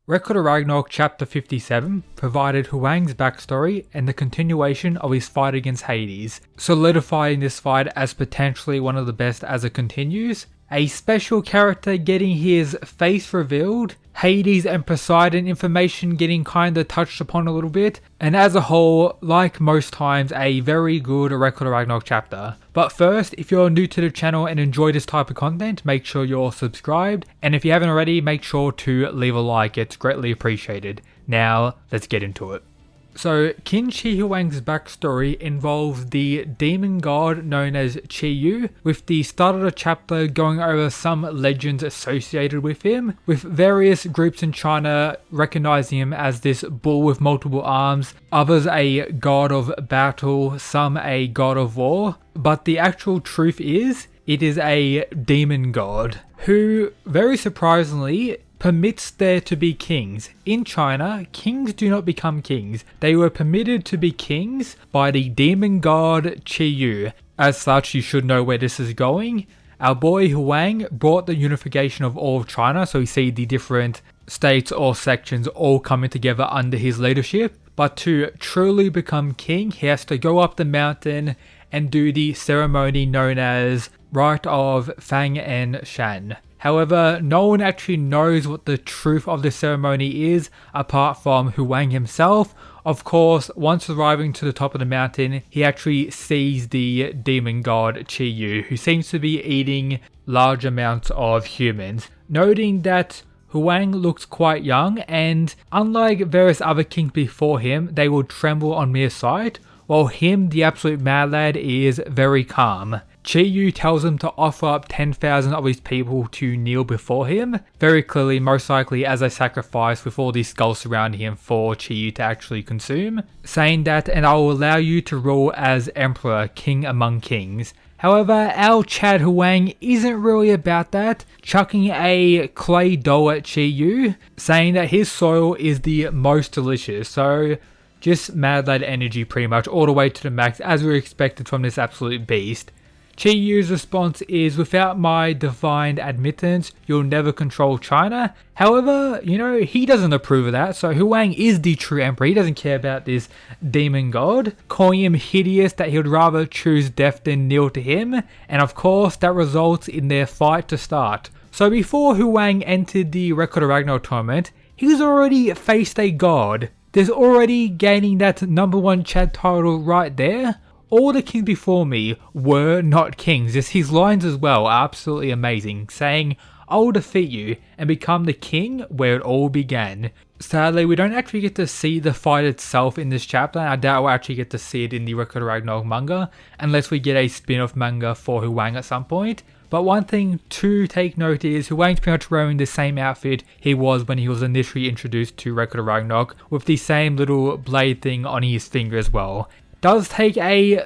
Record of Ragnarok Chapter 57 provided Hwang's backstory and the continuation of his fight against Hades, solidifying this fight as potentially one of the best as it continues, a special character getting his face revealed, Hades and Poseidon information getting kinda touched upon a little bit, and as a whole, like most times, a very good Record of Ragnarok chapter. But first, if you're new to the channel and enjoy this type of content, make sure you're subscribed, and if you haven't already, make sure to leave a like, it's greatly appreciated. Now, let's get into it. So, Qin Shi Huang's backstory involves the demon god known as Qi Yu, with the start of the chapter going over some legends associated with him, with various groups in China recognizing him as this bull with multiple arms, others a god of battle, some a god of war, but the actual truth is, it is a demon god, who, very surprisingly, permits there to be kings. In China, kings do not become kings. They were permitted to be kings by the demon god Qi Yu. As such, you should know where this is going. Our boy Huang brought the unification of all of China, so we see the different states or sections all coming together under his leadership. But to truly become king, he has to go up the mountain and do the ceremony known as Rite of Fang and Shan. However, no one actually knows what the truth of the ceremony is apart from Huang himself. Of course, once arriving to the top of the mountain, he actually sees the demon god Qi Yu, who seems to be eating large amounts of humans. Noting that Huang looks quite young, and unlike various other kings before him, they will tremble on mere sight, while him, the absolute mad lad, is very calm. Qi Yu tells him to offer up 10,000 of his people to kneel before him, very clearly most likely as a sacrifice with all these skulls surrounding him for Qi Yu to actually consume, saying that, and I will allow you to rule as emperor, king among kings. However, our Chad Huang isn't really about that, chucking a clay dough at Qi Yu, saying that his soil is the most delicious, so just mad lad energy pretty much all the way to the max as we expected from this absolute beast. Qi Yu's response is, without my divine admittance, you'll never control China. However, he doesn't approve of that, so Huang is the true emperor. He doesn't care about this demon god, calling him hideous, that he would rather choose death than kneel to him, and of course that results in their fight to start. So before Huang entered the Record of Ragnarok tournament, he's already faced a god. There's already gaining that #1 Chad title right there. All the kings before me were not kings. Just his lines as well are absolutely amazing, saying, I will defeat you and become the king where it all began. Sadly, we don't actually get to see the fight itself in this chapter, and I doubt we'll actually get to see it in the Record of Ragnarok manga, unless we get a spin-off manga for Huang at some point. But one thing to take note is Huang's pretty much wearing the same outfit he was when he was initially introduced to Record of Ragnarok, with the same little blade thing on his finger as well. Does take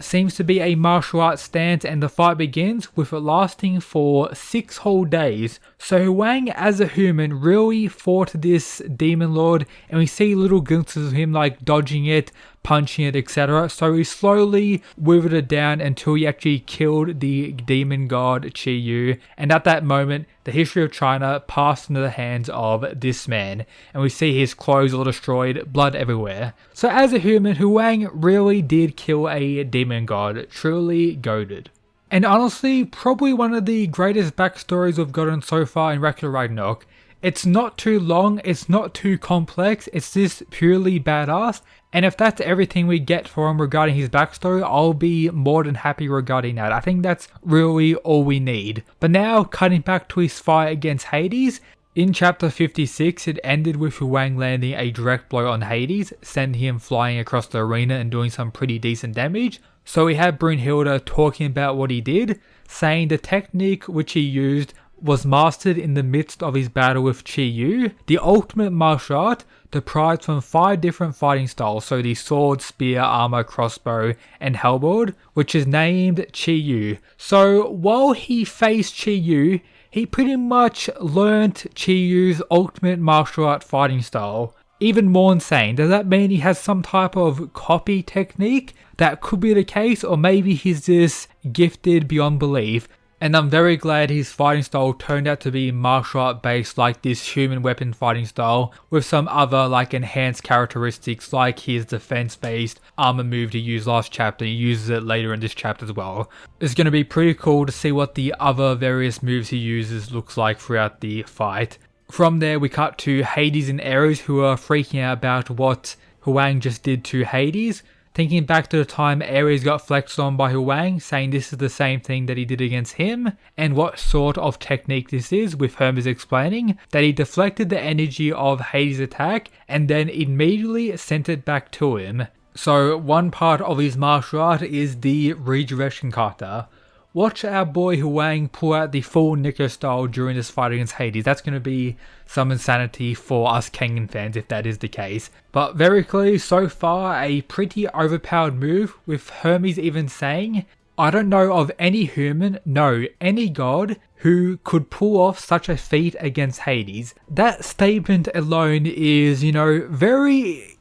seems to be a martial arts stance, and the fight begins with it lasting for 6 whole days. So Huang as a human really fought this demon lord, and we see little glimpses of him like dodging it, punching it, etc. So he slowly withered it down until he actually killed the demon god Qi Yu, and at that moment the history of China passed into the hands of this man, and we see his clothes all destroyed, blood everywhere. So as a human, Huang really did kill a demon god, truly goated. And honestly, probably one of the greatest backstories we've gotten so far in Record of Ragnarok. It's not too long, it's not too complex, it's just purely badass, and if that's everything we get for him regarding his backstory, I'll be more than happy regarding that. I think that's really all we need. But now, cutting back to his fight against Hades, in chapter 56 it ended with Huang landing a direct blow on Hades, sending him flying across the arena and doing some pretty decent damage. So we had Brunhilde talking about what he did, saying the technique which he used was mastered in the midst of his battle with Qi Yu, the ultimate martial art deprived from 5 different fighting styles, so the sword, spear, armor, crossbow, and halberd, which is named Qi Yu. So while he faced Qi Yu, he pretty much learnt Qi Yu's ultimate martial art fighting style. Even more insane, does that mean he has some type of copy technique? That could be the case, or maybe he's just gifted beyond belief. And I'm very glad his fighting style turned out to be martial art based like this human weapon fighting style, with some other like enhanced characteristics like his defense based armor move he used last chapter. He uses it later in this chapter as well. It's going to be pretty cool to see what the other various moves he uses looks like throughout the fight. From there we cut to Hades and Ares, who are freaking out about what Huang just did to Hades. Thinking back to the time Ares got flexed on by Huang, saying this is the same thing that he did against him, and what sort of technique this is, with Hermes explaining that he deflected the energy of Hades' attack and then immediately sent it back to him. So one part of his martial art is the redirection kata. Watch our boy Huang pull out the full Nico style during this fight against Hades. That's going to be some insanity for us Kengan fans if that is the case. But very clearly so far a pretty overpowered move, with Hermes even saying, I don't know of any human, no, any god, who could pull off such a feat against Hades. That statement alone is, very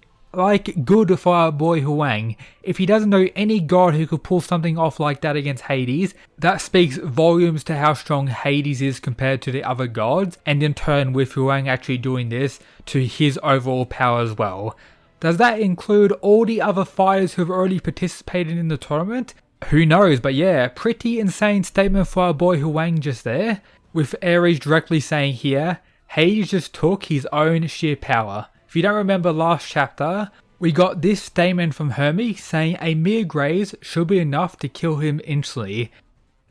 good for our boy Huang. If he doesn't know any god who could pull something off like that against Hades, that speaks volumes to how strong Hades is compared to the other gods, and in turn with Huang actually doing this to his overall power as well. Does that include all the other fighters who have already participated in the tournament? Who knows, but yeah, pretty insane statement for our boy Huang just there, with Ares directly saying here, Hades just took his own sheer power. If you don't remember last chapter, we got this statement from Hermes saying a mere graze should be enough to kill him instantly,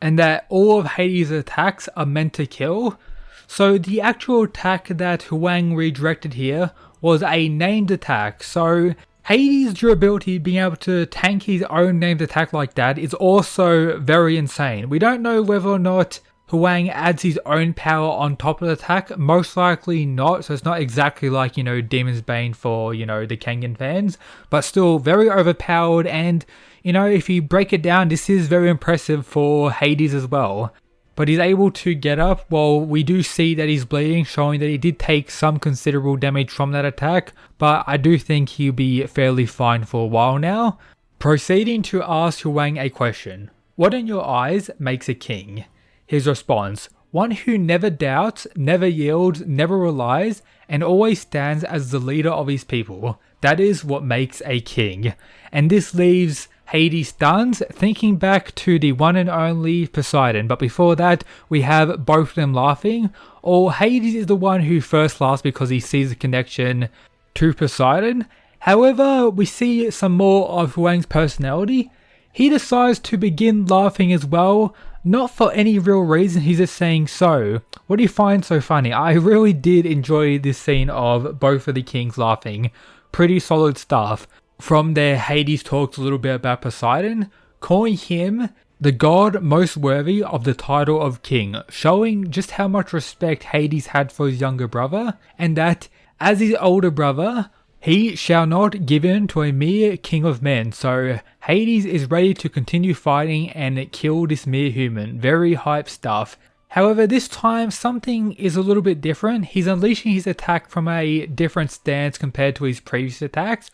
and that all of Hades' attacks are meant to kill. So the actual attack that Huang redirected here was a named attack, so Hades' durability being able to tank his own named attack like that is also very insane. We don't know whether or not Huang adds his own power on top of the attack, most likely not, so it's not exactly like, Demon's Bane for, the Kengan fans, but still very overpowered, and, if you break it down, this is very impressive for Hades as well. But he's able to get up, while we do see that he's bleeding, showing that he did take some considerable damage from that attack, but I do think he'll be fairly fine for a while now. Proceeding to ask Huang a question. What in your eyes makes a king? His response, one who never doubts, never yields, never relies, and always stands as the leader of his people. That is what makes a king. And this leaves Hades stunned, thinking back to the one and only Poseidon. But before that, we have both of them laughing. Or Hades is the one who first laughs because he sees the connection to Poseidon. However, we see some more of Huang's personality. He decides to begin laughing as well. Not for any real reason, he's just saying, so, what do you find so funny? I really did enjoy this scene of both of the kings laughing. Pretty solid stuff. From there, Hades talks a little bit about Poseidon, calling him the god most worthy of the title of king, showing just how much respect Hades had for his younger brother, and that, as his older brother, he shall not give in to a mere king of men. So Hades is ready to continue fighting and kill this mere human. Very hype stuff. However, this time something is a little bit different. He's unleashing his attack from a different stance compared to his previous attacks.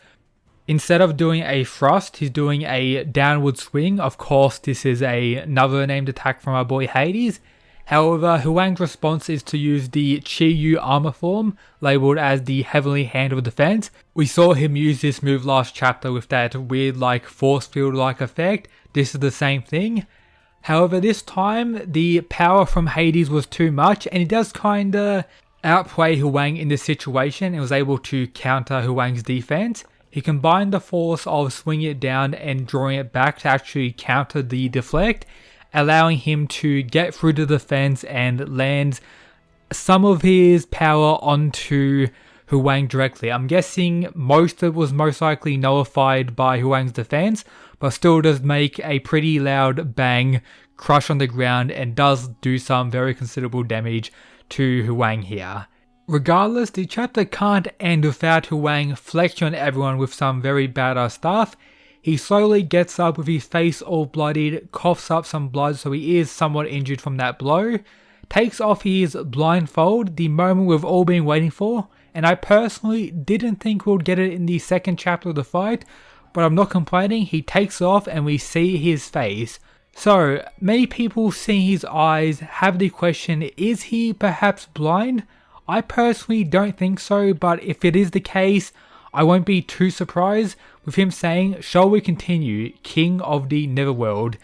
Instead of doing a thrust, he's doing a downward swing. Of course, this is another named attack from our boy Hades. However, Huang's response is to use the Chi-Yu armor form, labelled as the Heavenly Hand of Defense. We saw him use this move last chapter with that weird force field like effect. This is the same thing. However, this time the power from Hades was too much, and he does kinda outplay Huang in this situation and was able to counter Huang's defense. He combined the force of swinging it down and drawing it back to actually counter the deflect, allowing him to get through the defense and land some of his power onto Huang directly. I'm guessing most of it was most likely nullified by Huang's defense, but still does make a pretty loud bang, crush on the ground, and does do some very considerable damage to Huang here. Regardless, the chapter can't end without Huang flexing on everyone with some very badass stuff. He slowly gets up with his face all bloodied, coughs up some blood so he is somewhat injured from that blow, takes off his blindfold, the moment we've all been waiting for, and I personally didn't think we'll get it in the second chapter of the fight, but I'm not complaining. He takes off and we see his face, So, many people seeing his eyes have the question, is he perhaps blind? I personally don't think so, but if it is the case, I won't be too surprised with him saying, "Shall we continue, King of the Netherworld?"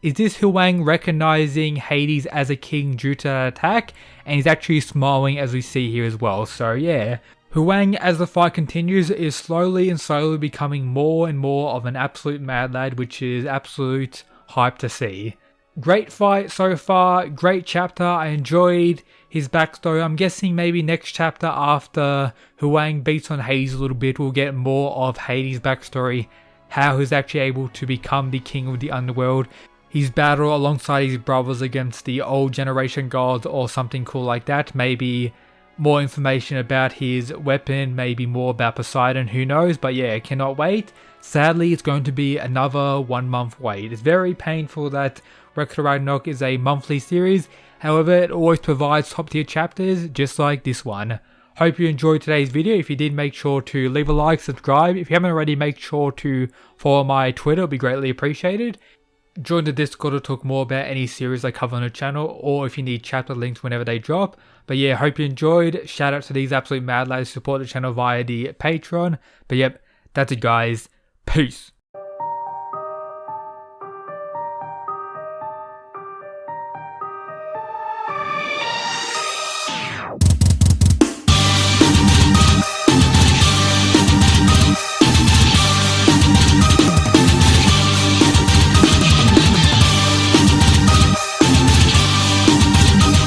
Is this Huang recognizing Hades as a king due to that attack? And he's actually smiling as we see here as well, so yeah. Huang, as the fight continues, is slowly and slowly becoming more and more of an absolute mad lad, which is absolute hype to see. Great fight so far, great chapter, I enjoyed his backstory. I'm guessing maybe next chapter after Huang beats on Hades a little bit, we'll get more of Hades' backstory, how he's actually able to become the king of the underworld, his battle alongside his brothers against the old generation gods or something cool like that, maybe more information about his weapon, maybe more about Poseidon, who knows, but yeah, cannot wait. Sadly, it's going to be another 1 month wait. It's very painful that Record of Ragnarok is a monthly series, however, it always provides top tier chapters, just like this one. Hope you enjoyed today's video. If you did, make sure to leave a like, subscribe. If you haven't already, make sure to follow my Twitter, it'll be greatly appreciated. Join the Discord to talk more about any series I cover on the channel, or if you need chapter links whenever they drop. But yeah, hope you enjoyed. Shout out to these absolute mad lads who support the channel via the Patreon. But yep, that's it guys. Peace.